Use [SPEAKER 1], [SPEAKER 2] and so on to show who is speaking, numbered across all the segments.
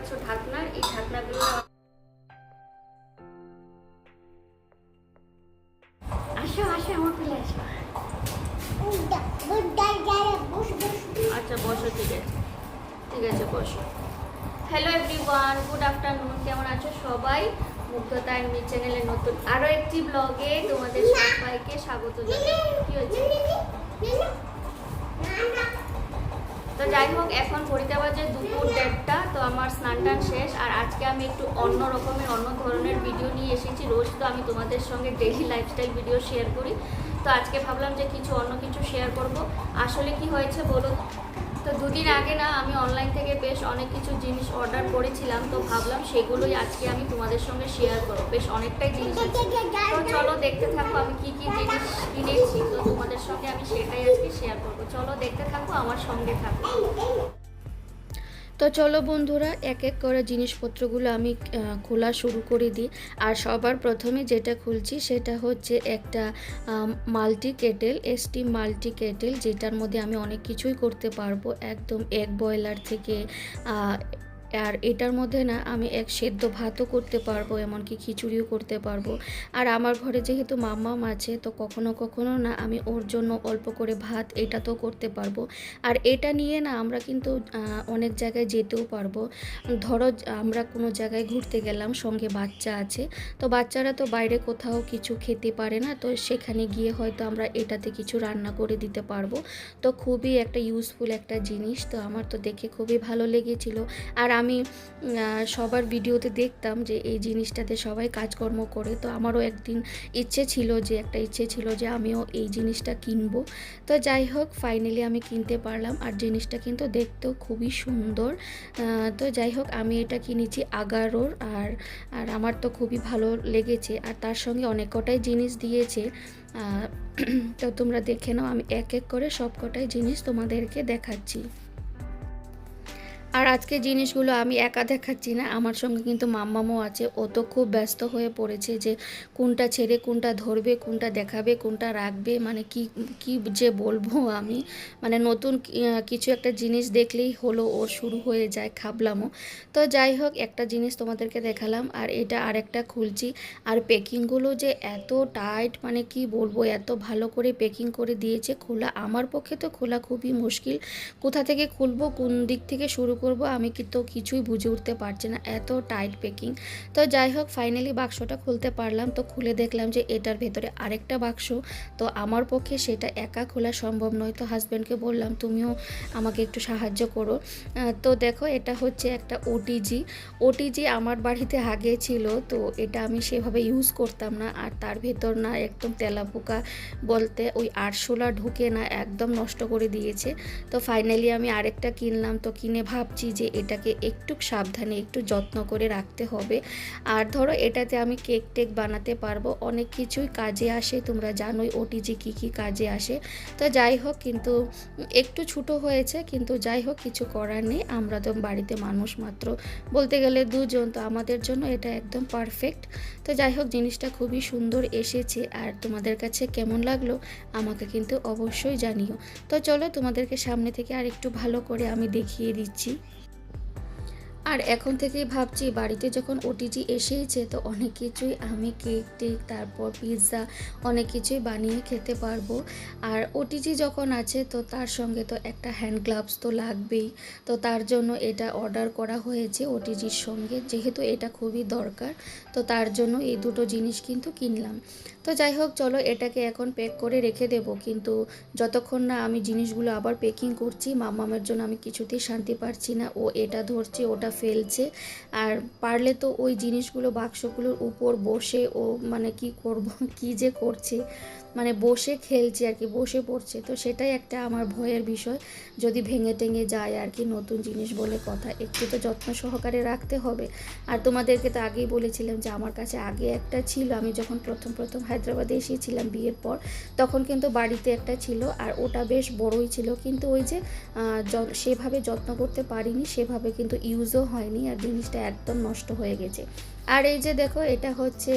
[SPEAKER 1] পাচ্ছ ঢাকনা, এই ঢাকনাগুলো আসো আসো আমার পেলে আসো। আচ্ছা বসো, ঠিক আছে ঠিক আছে বসো। হ্যালো এভরিওয়ান, গুড আফটারনুন, কেমন আছো সবাই? মুগ্ধতা অ্যান্ড মি চ্যানেলের নতুন আরও একটি ব্লগে তোমাদের সবাইকে স্বাগত জানাই। কি হয়েছে? তো যাই হোক, এখন ঘড়িতে বাজে দুপুর 1:30। তো আমার স্নান টান শেষ, আর আজকে আমি একটু অন্য রকমের অন্য ধরনের ভিডিও নিয়ে এসেছি। রোজ তো আমি তোমাদের সঙ্গে ডেইলি লাইফস্টাইল ভিডিও শেয়ার করি, তো আজকে ভাবলাম যে অন্য কিছু শেয়ার করব। আসলে কি হয়েছে বলো তো, দুদিন আগে না আমি অনলাইন থেকে বেশ অনেক কিছু জিনিস অর্ডার করেছিলাম, তো ভাবলাম সেগুলোই আজকে আমি তোমাদের সঙ্গে শেয়ার করবো। বেশ অনেকটাই জিনিস আছে, তো চলো দেখতে থাকো আমি কি কি জিনিস কিনেছি, তো তোমাদের সঙ্গে আমি সেটাই আজকে শেয়ার করবো। চলো দেখতে থাকো, আমার সঙ্গে থাকো। তো চলো বন্ধুরা, এক এক করে জিনিসপত্রগুলো আমি খোলা শুরু করে দিই। আর সবার প্রথমে যেটা খুলছি সেটা হচ্ছে একটা multi kettle, steam multi kettle, যেটার মধ্যে আমি অনেক কিছুই করতে পারবো, একদম এগ বয়লার থেকে আর এটার মধ্যে না আমি এক সেদ্ধ ভাতও করতে পারবো, এমনকি খিচুড়িও করতে পারবো। আর আমার ঘরে যেহেতু মাম্মাম আছে, তো কখনো কখনো না আমি ওর জন্য অল্প করে ভাত এটা তো করতে পারবো। আর এটা নিয়ে না আমরা কিন্তু অনেক জায়গায় যেতেও পারবো। ধরো আমরা কোনো জায়গায় ঘুরতে গেলাম, সঙ্গে বাচ্চা আছে, তো বাচ্চারা তো বাইরে কোথাও কিছু খেতে পারে না, তো সেখানে গিয়ে হয়তো আমরা এটাতে কিছু রান্না করে দিতে পারবো। তো খুবই একটা ইউজফুল একটা জিনিস, তো আমার তো দেখে খুবই ভালো লেগেছিল। আর আমি সবার ভিডিওতে দেখতাম যে এই জিনিসটাতে সবাই কাজকর্ম করে, তো আমারও একদিন ইচ্ছে ছিল যে আমিও এই জিনিসটা কিনবো। তো যাই হোক, ফাইনালি আমি কিনতে পারলাম, আর জিনিসটা কিন্তু দেখতেও খুবই সুন্দর। তো যাই হোক, আমি এটা কিনেছি আগারোর, আর আমার তো খুবই ভালো লেগেছে। আর তার সঙ্গে অনেক কটাই জিনিস দিয়েছে, তো তোমরা দেখে নাও, আমি এক এক করে সব কটাই জিনিস তোমাদেরকে দেখাচ্ছি। আর আজকে জিনিসগুলো আমি একা দেখাচ্ছি না, আমার সঙ্গে কিন্তু মাম্মামও আছে। ও তো খুব ব্যস্ত হয়ে পড়েছে যে কোনটা ছেড়ে কোনটা ধরবে, কোনটা দেখাবে, কোনটা রাখবে, মানে কি কি যে বলবো আমি, মানে নতুন কিছু একটা জিনিস দেখলেই হলো ওর শুরু হয়ে যায় খাবলামও। তো যাই হোক, একটা জিনিস তোমাদেরকে দেখালাম, আর এটা আরেকটা খুলছি। আর প্যাকিংগুলো যে এত টাইট, মানে কি বলবো, এত ভালো করে প্যাকিং করে দিয়েছে, খোলা আমার পক্ষে তো খোলা খুবই মুশকিল। কোথা থেকে খুলবো, কোন দিক থেকে শুরু করব আমি কিন্তু কিছুই বুঝে উঠতে পারছি না, এত টাইট প্যাকিং। তো যাই হোক, ফাইনালি বাক্সটা খুলতে পারলাম। তো খুলে দেখলাম যে এটার ভেতরে আরেকটা বাক্স, তো আমার পক্ষে সেটা একা খোলা সম্ভব নয়। তো হাজব্যান্ডকে বললাম তুমিও আমাকে একটু সাহায্য করো। তো দেখো, এটা হচ্ছে একটা ওটিজি আমার বাড়িতে আগে ছিল, তো এটা আমি সেভাবে ইউজ করতাম না। আর তার ভেতর না একদম তেলাপোকা বলতে ওই আরশোলা ঢুকে না একদম নষ্ট করে দিয়েছে। তো ফাইনালি আমি আরেকটা কিনলাম, তো কিনে ভাবছি যে এটাকে একটু সাবধানে একটু যত্ন করে রাখতে হবে। আর ধরো এটাতে আমি কেক টেক বানাতে পারবো, অনেক কিছুই কাজে আসে, তোমরা জানোই ওটিজি কী কাজে আসে। তো যাই হোক, কিন্তু একটু ছোটো হয়েছে, কিন্তু যাই হোক কিছু করার নেই, আমরা তো বাড়িতে মানুষ মাত্র বলতে গেলে দুজন, তো আমাদের জন্য এটা একদম পারফেক্ট। তো যাই হোক, জিনিসটা খুবই সুন্দর এসেছে, আর তোমাদের কাছে কেমন লাগলো আমাকে কিন্তু অবশ্যই জানিও। তো চলো তোমাদেরকে সামনে থেকে আর একটু ভালো করে আমি দেখিয়ে দিচ্ছি। আর এখন থেকেই ভাবছি বাড়িতে যখন ওটিজি এসেইছে, তো অনেক কিছুই আমি কেক টেক তারপর পিৎজা অনেক কিছুই বানিয়ে খেতে পারবো। আর ওটিজি যখন আছে, তো তার সঙ্গে তো একটা হ্যান্ড গ্লাভস তো লাগবেই, তো তার জন্য এটা অর্ডার করা হয়েছে ওটিজির সঙ্গে, যেহেতু এটা খুবই দরকার, তো তার জন্য এই দুটো জিনিস কিন্তু কিনলাম। তো যাই হোক, চলো এটাকে এখন প্যাক করে রেখে দেবো, কিন্তু যতক্ষণ না আমি জিনিসগুলো আবার প্যাকিং করছি, মামামের জন্য আমি কিছুতেই শান্তি পাচ্ছি না, ও এটা ধরছে ওটা ফেলছে। আর পারলে তো ওই জিনিসগুলো বাক্সগুলোর উপর বসে ও মানে কি করব কি যে করছে, মানে বসে খেলছে আর কি, বসে পড়ছে। তো সেটাই একটা আমার ভয়ের বিষয়, যদি ভেঙে টেঙে যায় আর কি, নতুন জিনিস বলে কথা, একটু তো যত্ন সহকারে রাখতে হবে। আর তোমাদেরকে তো আগেই বলেছিলাম যে আমার কাছে আগে একটা ছিল, আমি যখন প্রথম হায়দ্রাবাদে এসেছিলাম বিয়ের পর, তখন কিন্তু বাড়িতে একটা ছিল, আর ওটা বেশ বড়ই ছিল, কিন্তু ওই যে সেভাবে যত্ন করতে পারিনি, সেভাবে কিন্তু ইউজও হয়নি, আর জিনিসটা একদম নষ্ট হয়ে গেছে। আর এই যে দেখো এটা হচ্ছে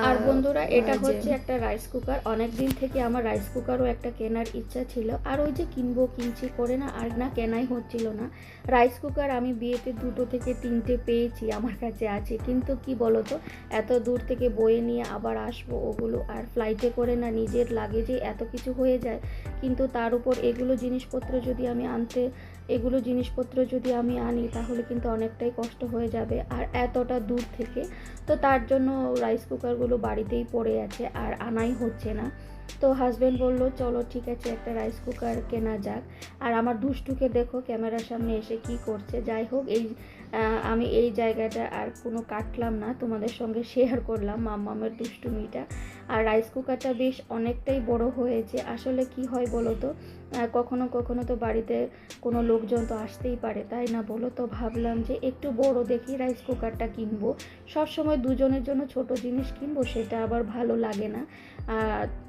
[SPEAKER 1] আর বন্ধুরা এটা হচ্ছে একটা রাইস কুকার। অনেক দিন থেকে আমার রাইস কুকারও একটা কেনার ইচ্ছা ছিল, আর ওই যে কিনছি করে না, আর না কেনাই হচ্ছিল না। রাইস কুকার আমি বিয়েতে 2 থেকে 3টে পেয়েছি, আমার কাছে আছে, কিন্তু কি বলতো এত দূর থেকে বয়ে নিয়ে আবার আসবো ওগুলো, আর ফ্লাইটে করে না নিজের লাগেজে এত কিছু হয়ে যায়। কিন্তু তার উপর এগুলো জিনিসপত্র যদি আমি আনি তাহলে কিন্তু অনেকটাই কষ্ট হয়ে যাবে, আর এতটা দূর থেকে। তো তার জন্য রাইস কুকারগুলো বাড়িতেই পড়ে আছে আর আনাই হচ্ছে না। তো হাজব্যান্ড বলল চলো ঠিক আছে একটা রাইস কুকার কেনা যাক। আর আমার দুষ্টুকে দেখো ক্যামেরার সামনে এসে কি করছে। যাই হোক আমি এই জায়গাটা আর কোনো কাটলাম না, তোমাদের সঙ্গে শেয়ার করলাম মাম্মামের দুষ্টুমিটা। আর রাইস কুকারটা বেশ অনেকটাই বড় হয়েছে। আসলে কি হয় বলো তো, কখনো কখনো তো বাড়িতে কোনো লোকজন তো আসতেই পারে, তাই না বলো? তো ভাবলাম যে একটু বড় দেখি রাইস কুকারটা কিনবো। সব সময় দুজনের জন্য ছোট জিনিস কিনবো সেটা আবার ভালো লাগে না।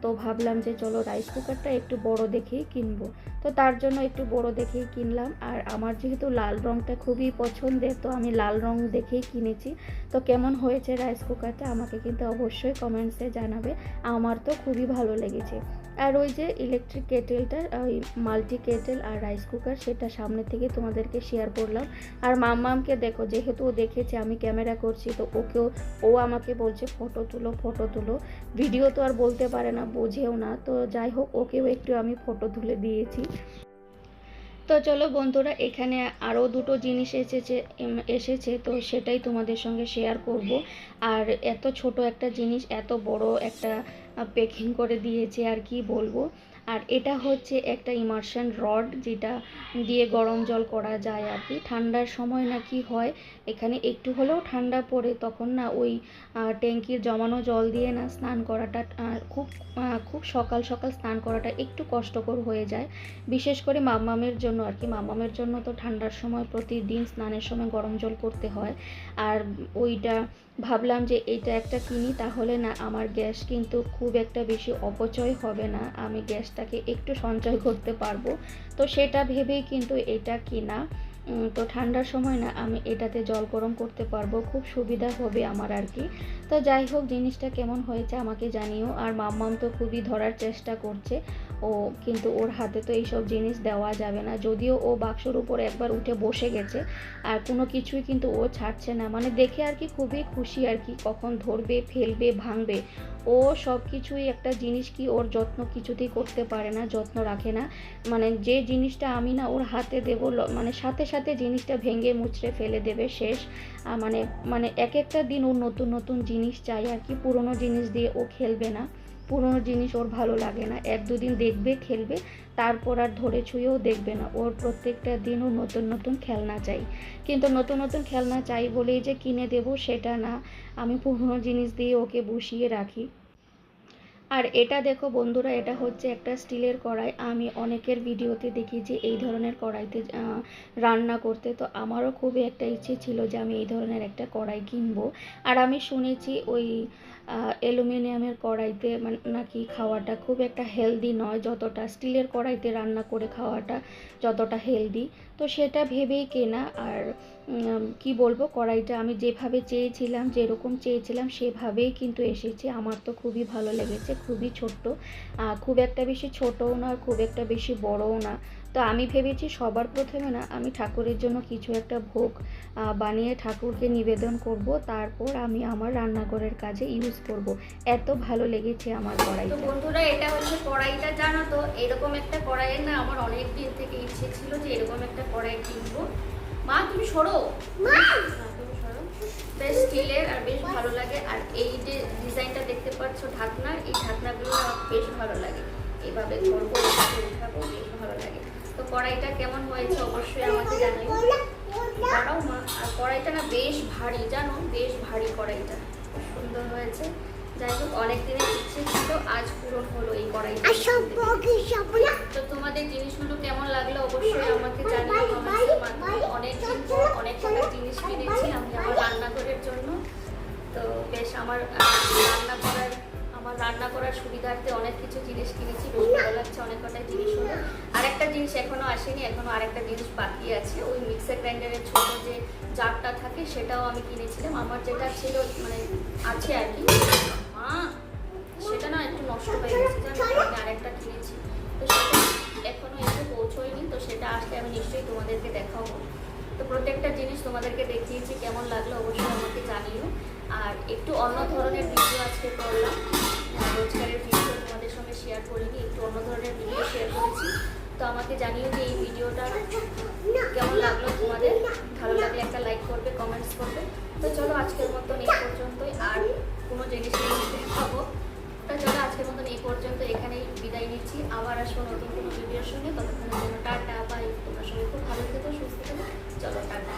[SPEAKER 1] তো ভাবলাম যে চলো রাইস কুকারটা একটু বড় দেখেই কিনবো। তো তার জন্য একটু বড় দেখেই কিনলাম। আর আমার যেহেতু লাল রঙটা খুবই পছন্দের, তো আমি লাল রঙ দেখেই কিনেছি। তো কেমন হয়েছে রাইস কুকারটা আমাকে কিন্তু অবশ্যই কমেন্টসে জানাবে। আমার তো খুবই ভালো লেগেছে। আর ওই যে ইলেকট্রিক কেটেলটা, ওই মাল্টি কেটেল আর রাইস কুকার, সেটা সামনে থেকে তোমাদেরকে শেয়ার করলাম। আর মাম্মামকে দেখো, যেহেতু ও দেখেছে আমি ক্যামেরা করছি, তো ও আমাকে বলছে ফটো তুলো। ভিডিও তো আর বলতে পারে না, বোঝেও না। তো যাই হোক ওকেও একটু আমি ফটো তুলে দিয়েছি। তো চলো বন্ধুরা, এখানে আরও 2টো জিনিস এসেছে, তো সেটাই তোমাদের সঙ্গে শেয়ার করব। আর এত ছোট একটা জিনিস এত বড় একটা প্যাকিং করে দিয়েছে, আর কি বলবো। আর এটা হচ্ছে একটা ইমার্শন রড, যেটা দিয়ে গরম জল করা যায় আর কি। ঠান্ডার সময় না কি হয়, এখানে একটু হলেও ঠান্ডা পড়ে, তখন না ওই ট্যাঙ্কির জমানো জল দিয়ে না স্নান করাটা খুব সকাল সকাল স্নান করাটা একটু কষ্টকর হয়ে যায়, বিশেষ করে মাম্মামের জন্য আর কি। মাম্মামের জন্য তো ঠান্ডার সময় প্রতিদিন স্নানের সময় গরম জল করতে হয়। আর ওইটা ভাবলাম যে এইটা একটা কিনি, তাহলে না আমার গ্যাস কিন্তু খুব একটা বেশি অপচয় হবে না, আমি গ্যাসটাকে একটু সঞ্চয় করতে পারবো। তো সেটা ভেবেই কিন্তু এটা কিনা। তো ঠান্ডার সময় না আমি এটাতে জল গরম করতে পারবো, খুব সুবিধা হবে আমার আর কি। তো যাই হোক জিনিসটা কেমন হয়েছে আমাকে জানিও। আর মাম্মাম তো খুবই ধরার চেষ্টা করছে, কিন্তু ওর হাতে তো এইসব জিনিস দেওয়া যাবে না। যদিও ও বাক্সর উপর একবার উঠে বসে গেছে, আর কোনো কিছুই কিন্তু ও ছাড়ছে না, মানে দেখে আর কি খুবই খুশি আর কি, কখন ধরবে ফেলবে ভাঙবে। ও সব কিছুই একটা জিনিস কি ওর যত্ন কিছুতেই করতে পারে না, যত্ন রাখে না। মানে যে জিনিসটা আমি না ওর হাতে দেবো, মানে সাথে সাথে জিনিসটা ভেঙে মুচড়ে ফেলে দেবে, শেষ। মানে এক একটা দিন ওর নতুন নতুন জিনিস চাই আর কি। পুরনো জিনিস দিয়ে ও খেলবে না, পুরনো জিনিস ওর ভালো লাগে না। 1-2 দিন দেখবে খেলবে, তারপর আর ধরে ছুঁয়েও দেখবে না। ওর প্রত্যেকটা দিন ও নতুন নতুন খেলনা চাই। কিন্তু নতুন নতুন খেলনা চাই বলেই যে কিনে দেবো সেটা না, আমি পুরনো জিনিস দিয়ে ওকে বসিয়ে রাখি। আর এটা দেখো বন্ধুরা, এটা হচ্ছে একটা স্টিলের কড়াই। আমি অনেকের ভিডিওতে দেখি যে এই ধরনের কড়াইতে রান্না করতে, তো আমারও খুবই একটা ইচ্ছে ছিল যে আমি এই ধরনের একটা কড়াই কিনবো। আর আমি শুনেছি ওই অ্যালুমিনিয়ামের কড়াইতে নাকি খাওয়াটা খুব একটা হেলদি নয়, যতটা স্টিলের কড়াইতে রান্না করে খাওয়াটা যতটা হেলদি। তো সেটা ভেবেই কেনা। আর কি বলবো, কড়াইটা আমি যেভাবে চেয়েছিলাম, যেরকম চেয়েছিলাম সেভাবেই কিন্তু এসেছে। আমার তো খুবই ভালো লেগেছে, খুবই ছোট্ট, খুব একটা বেশি ছোটও না, খুব একটা বেশি বড়ও না। তো আমি ভেবেছি সবার প্রথমে না আমি ঠাকুরের জন্য কিছু একটা ভোগ বানিয়ে ঠাকুরকে নিবেদন করব, তারপর আমি আমার রান্নাঘরের কাজে ইউজ করব। এত ভালো লেগেছে আমার কড়াইটা। তো বন্ধুরা, এটা হচ্ছে কড়াইটা। জানো তো এরকম একটা কড়াইয়ের না আমার অনেক দিন থেকে ইচ্ছে ছিল যে এরকম একটা কড়াই কিনবো। মা তুমি সরো, তুমি সরো। বেশ স্টিলের আর বেশ ভালো লাগে। আর এই যে ডিজাইনটা দেখতে পাচ্ছ ঢাকনার, এই ঢাকনাগুলো আমার বেশ ভালো লাগে। এভাবে ধরবো, উঠাবো, বেশ ভালো লাগে। তো কড়াইটা কেমন হয়েছে অবশ্যই আমাকে জানাই। দাঁড়াও মা। আর কড়াইটা না বেশ ভারী, জানো, বেশ ভারী কড়াইটা, খুব সুন্দর হয়েছে। যাই হোক অনেক দিনের ইচ্ছে ছিল, আজ পূরণ হলো এই কড়াইটা। তো তোমাদের জিনিসগুলো কেমন লাগলো অবশ্যই আমাকে জানিও কমেন্টের মাধ্যমে। অনেক দিন পর অনেক কটা জিনিস কিনেছি আমি আমার রান্নাঘরের জন্য। তো বেশ আমার রান্না করার সুবিধার্থে অনেক কিছু জিনিস কিনেছি, বেশ ভালো লাগছে। অনেক কটাই জিনিস হলো। আর একটা জিনিস জিনিস এখনো আসেনি, এখনো আরেকটা জিনিস বাকি আছে। ওই মিক্সার গ্রাইন্ডারের ছোট যে জারটা থাকে সেটাও আমি কিনেছিলাম। আমার যেটা ছিল মানে আছে আর কি, সেটা না একটু নষ্ট হয়ে গেছে জানো, আমি আরেকটা কিনেছি। তো সেটা এখনো এসে পৌঁছোয়নি, তো সেটা আসলে আমি নিশ্চয়ই তোমাদেরকে দেখাবো। তো প্রত্যেকটা জিনিস তোমাদেরকে দেখিয়েছি, কেমন লাগলো অবশ্যই আমাকে জানিও। আর একটু অন্য ধরনের ভিডিও আজকে করলাম, রোজগারের ভিডিও তোমাদের সঙ্গে শেয়ার করিনি, একটু অন্য ধরনের ভিডিও শেয়ার করেছি। তো আমাকে জানিও যে এই ভিডিওটা কেমন লাগলো তোমাদের। ভালো লাগলে একটা লাইক করবে, কমেন্টস করবে। তো চলো আজকের মতন এই পর্যন্তই, আর কোনো জিনিস নিয়ে দেখাবো। তো চলো আজকের মতন এই পর্যন্ত, এখানেই বিদায় নিচ্ছি। আবার আসবো নতুন কোনো ভিডিওর সঙ্গে, ততক্ষণের জন্য টাটা বাই। তোমরা সবাই খুব ভালো থেকো, সুস্থ থেকো। চলো টাটা।